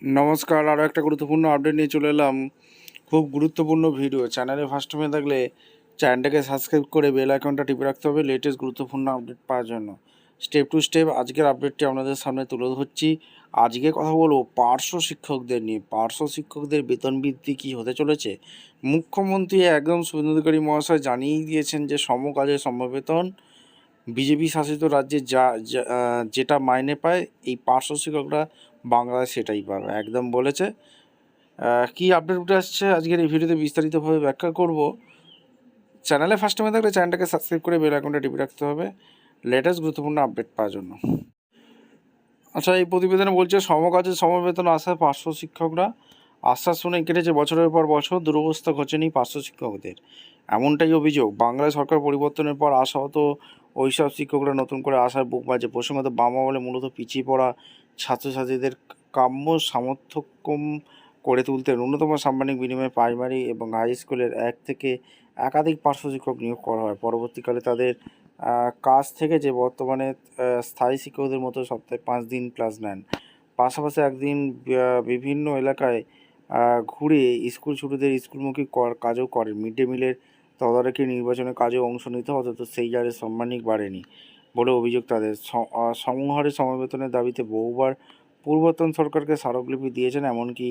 নমস্কার, আরও একটা গুরুত্বপূর্ণ আপডেট নিয়ে চলে এলাম। খুব গুরুত্বপূর্ণ ভিডিও। চ্যানেলে ফার্স্ট টাইমে থাকলে চ্যানেলটাকে সাবস্ক্রাইব করে বেল আইকনটা টিপে রাখতে হবে লেটেস্ট গুরুত্বপূর্ণ আপডেট পাওয়ার জন্য। স্টেপ টু স্টেপ আজকের আপডেটটি আপনাদের সামনে তুলে ধরছি। আজকে কথা বলবো পার্শ্ব শিক্ষকদের নিয়ে। পার্শ্ব শিক্ষকদের বেতন বৃদ্ধি কী হতে চলেছে। মুখ্যমন্ত্রী একদম শুভেন্দু অধিকারী মহাশয় জানিয়েই দিয়েছেন যে সমকাজে সমবেতন বিজেপি শাসিত রাজ্যে যেটা মাইনে পায় এই পার্শ্ব শিক্ষকরা বাংলায় সেটাই পাবে, একদম বলেছে। কি আপডেট উঠে আসছে আজকের এই ভিডিওতে বিস্তারিতভাবে ব্যাখ্যা করব। চ্যানেলে ফার্স্ট টাইমে থাকলে চ্যানেলটাকে সাবস্ক্রাইব করে বেল আইকনটা টিপে রাখতে হবে লেটেস্ট গুরুত্বপূর্ণ আপডেট পাওয়ার জন্য। আচ্ছা, এই প্রতিবেদনে বলছে সমকাজে সমবেতন আশায় পার্শ্ব শিক্ষকরা। আশ্বাস শুনে কেটেছে বছরের পর বছর, দুরবস্থা ঘটেনি পার্শ্ব শিক্ষকদের, এমনটাই অভিযোগ। বাংলায় সরকার পরিবর্তনের পর আশাহত ওইসব শিক্ষকরা নতুন করে আশার বুক বাজে। প্রসঙ্গত বাম আমলে মূলত পিছিয়ে পড়া ছাত্রছাত্রীদের কাম্য সামর্থ্যক্ষম করে তুলতে ন্যূনতম সাম্মানিক বিনিময়ে প্রাইমারি এবং হাই স্কুলের এক থেকে একাধিক পার্শ্ব শিক্ষক নিয়োগ করা হয়। পরবর্তীকালে তাদের কাজ থেকে যে বর্তমানে স্থায়ী শিক্ষকদের মতো সপ্তাহে 5 দিন ক্লাস নেন। পাশাপাশি একদিন বিভিন্ন এলাকায় ঘুরে স্কুল ছুটিদের স্কুলমুখী কাজও করেন। মিড ডে মিলের তদারকি নির্বাচনের কাজেও অংশ নিতে হতো, তো সেই হারে সাম্মানিক বাড়েনি বলে অভিযোগ তাদের। সমহারে সমবেতনের দাবিতে বহুবার পূর্বতন সরকারকে স্মারকলিপি দিয়েছেন, এমনকি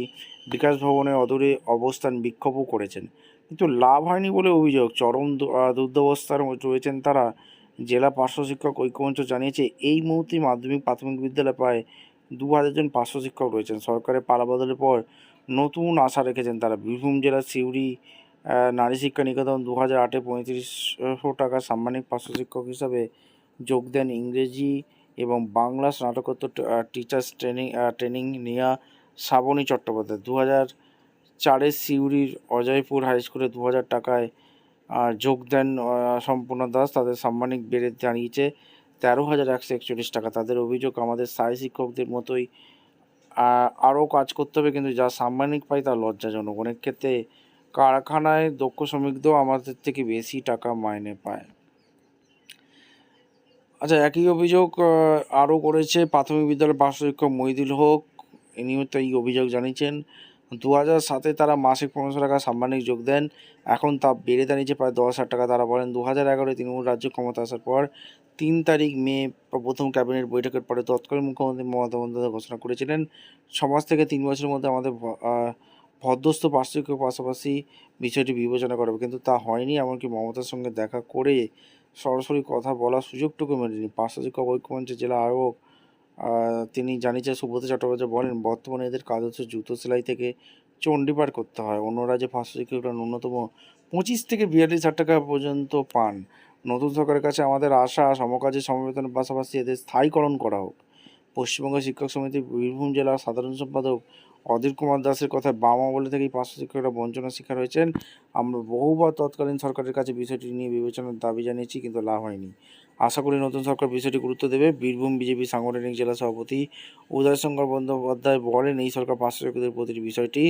বিকাশ ভবনের অদূরে অবস্থান বিক্ষোভও করেছেন, কিন্তু লাভ হয়নি বলে অভিযোগ। চরম দুর্দবস্থার রয়েছেন তারা। জেলা পার্শ্ব শিক্ষক ঐক্যমঞ্চ জানিয়েছে এই মুহূর্তে মাধ্যমিক প্রাথমিক বিদ্যালয়ে প্রায় 2000 জন পার্শ্ব শিক্ষক রয়েছেন। সরকারের পালাবদলের পর নতুন আশা রেখেছেন তারা। বীরভূম জেলার সিউড়ি নারী শিক্ষা নিকেতন 2008-এ 3500 টাকা সাম্মানিক পার্শ্ব শিক্ষক হিসাবে যোগ দেন ইংরেজি এবং বাংলা স্নাতকোত্তর টিচার্স ট্রেনিং নেওয়া শ্রাবণী চট্টোপাধ্যায়। 2004-এ সিউড়ির অজয়পুর হাই স্কুলে 2000 টাকায় যোগ দেন সম্পূর্ণ দাস। তাদের সাম্মানিক বেড়ে দাঁড়িয়েছে 13,141 টাকা। তাদের অভিযোগ, আমাদের স্থায়ী শিক্ষকদের মতোই আরও কাজ করতে হবে, কিন্তু যা সাম্মানিক পাই তা লজ্জাজনক। অনেক ক্ষেত্রে কারখানায় দক্ষ শ্রমিকদেরও আমাদের থেকে বেশি টাকা মাইনে পায়। আচ্ছা, একই অভিযোগ আরও করেছে প্রাথমিক বিদ্যালয়ের পার্শ্ব শিক্ষক মহিদুল হক। ইনিও তো এই অভিযোগ জানিয়েছেন। 2007-এ তারা মাসিক 1500 টাকা সাম্মানিক যোগ দেন, এখন তা বেড়ে দাঁড়িয়েছে প্রায় 10,000 টাকা। তারা বলেন 2011-এ তৃণমূল রাজ্য ক্ষমতা আসার পর 3 তারিখ মে প্রথম ক্যাবিনেট বৈঠকের পরে তৎকালীন মুখ্যমন্ত্রী মমতা বন্দ্যোপাধ্যায় ঘোষণা করেছিলেন 6 মাস থেকে 3 বছরের মধ্যে আমাদের ভদ্রস্থ পার্শ্ব শিক্ষক পাশাপাশি বিষয়টি বিবেচনা করা হবে, কিন্তু তা হয়নি। এমনকি মমতার সঙ্গে দেখা করে সরাসরি কথা বলার সুযোগটুকু মেলেনি। পার্শ্ব শিক্ষক ঐক্যমঞ্চের জেলা আহ্বায়ক তিনি জানিয়েছেন, সুব্রত চট্টোপাধ্যায় বলেন, বর্তমানে এদের কাজ হচ্ছে জুতো সেলাই থেকে চণ্ডীপাঠ করতে হয়। অন্য রাজ্যে পার্শ্ব শিক্ষকরা ন্যূনতম 25 থেকে 42,000 টাকা পর্যন্ত পান। নতুন সরকারের কাছে আমাদের আশা সমকাজে সমবেতনের পাশাপাশি এদের স্থায়ীকরণ করা হোক। পশ্চিমবঙ্গ শিক্ষক সমিতির বীরভূম জেলার সাধারণ সম্পাদক অধীর কুমার দাসের কথায়, বাম আমলে থেকেই পার্শ্ব শিক্ষকরা বঞ্চনার শিকার হয়েছেন। আমরা বহুবার তৎকালীন সরকারের কাছে বিষয়টি নিয়ে বিবেচনার দাবি জানিয়েছি, কিন্তু লাভ হয়নি। আশা করি নতুন সরকার বিষয়টি গুরুত্ব দেবে। বীরভূম বিজেপি সাংগঠনিক জেলা সভাপতি উদয়শঙ্কর বন্দ্যোপাধ্যায় বলেন, এই সরকার পার্শ্ব শিক্ষকদের প্রতিটি বিষয়টি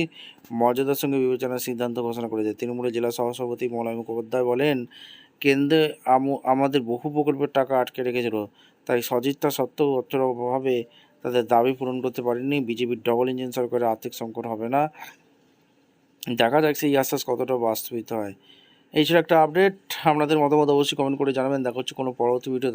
মর্যাদার সঙ্গে বিবেচনার সিদ্ধান্ত ঘোষণা করেছে। তৃণমূলের জেলা সহসভাপতি মলয় মুখোপাধ্যায় বলেন, কেন্দ্রে আমাদের বহু প্রকল্পের টাকা আটকে রেখেছিল, তাই সদিচ্ছা সত্ত্বেও অর্থভাবে তাদের দাবি পূরণ করতে পারেনি। বিজেপির ডবল ইঞ্জিন সরকারের আর্থিক সংকট হবে না, দেখা যাক সেই আশ্বাস কতটা বাস্তবিত হয়। এই ছিল একটা আপডেট। আপনাদের মতামত অবশ্যই কমেন্ট করে জানাবেন। দেখা হচ্ছে কোনো পরবর্তী ভিডিও।